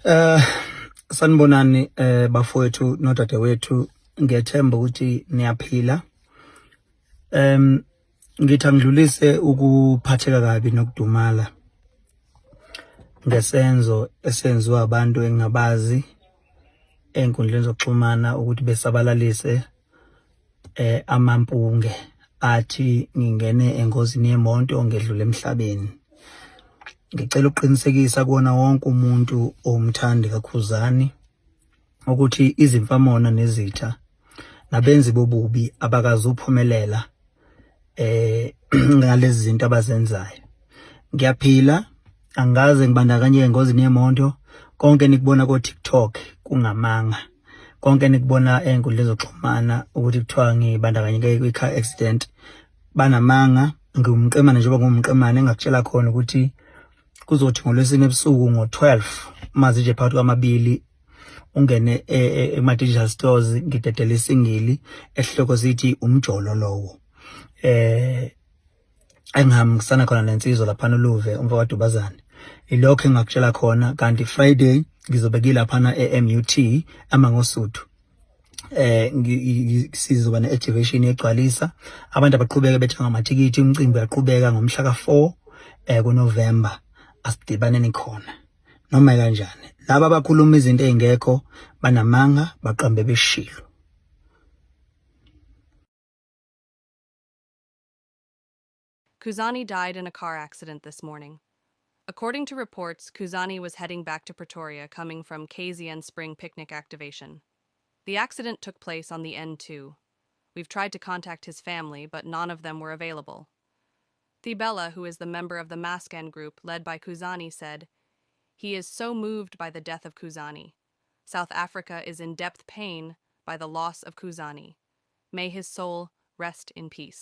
Eh sanibonani bafowethu nodadewethu, ngiyethemba ukuthi niyaphila. Ngithi angidlulise ukuphatheka kabi nokudumala ngesenzo esenziwa abantu engingabazi enkundleni zokuxhumana ukuthi besabalalise amampunge athi ngingene engozini yemoto ngedlule emhlabeni. Ngicela ukuqinisekisa kuwona wonke umuntu omthandi kakhuzani ukuthi izimfamona nezitha nabenzi bobubi abakazuphumelela ngalezi zinto abazenzayo. Ngiyaphila, angaze ngibandakanye engozini yemoto. Konke nikubona ko TikTok kungamanga. Konke nikubona enkundleni zokuxhumana ukuthi kuthiwa ngibandakanyeke kwi-car accident banamanga. Ngumqemane njengoba ngumqemane engakutshela khona ukuthi kuzothi ngolwesine ebusuku ngo-12 mazi nje phakathi kwamabili ungene ema-digital stores ngidedele isingili esihloko sithi umjolo lowo. Engihambisana khona nensizwa laphana uLuve umva kwaDubazane. Ilokho engakutshela khona, kanti Friday ngizobekile laphana e-MUT amangosuthu. Sizoba ne-activation egcwalisa abantu abaqhubeka bethenga amathikithi. Umcimbi uyaqhubeka ngomhla ka-4 kuNovember. Asidibaneni khona noma kanjani. Laba abakhuluma izinto ezingekho banamanga baqambe beshilo. Ukhuzani died in a car accident this morning. According to reports, Ukhuzani was heading back to Pretoria coming from KZN Spring Picnic activation. The accident took place on the N2. We've tried to contact his family, but none of them were available. Thibela, who is the member of the Mascan group led by Ukhuzani, said, "He is so moved by the death of Ukhuzani. South Africa is in depth pain by the loss of Ukhuzani. May his soul rest in peace."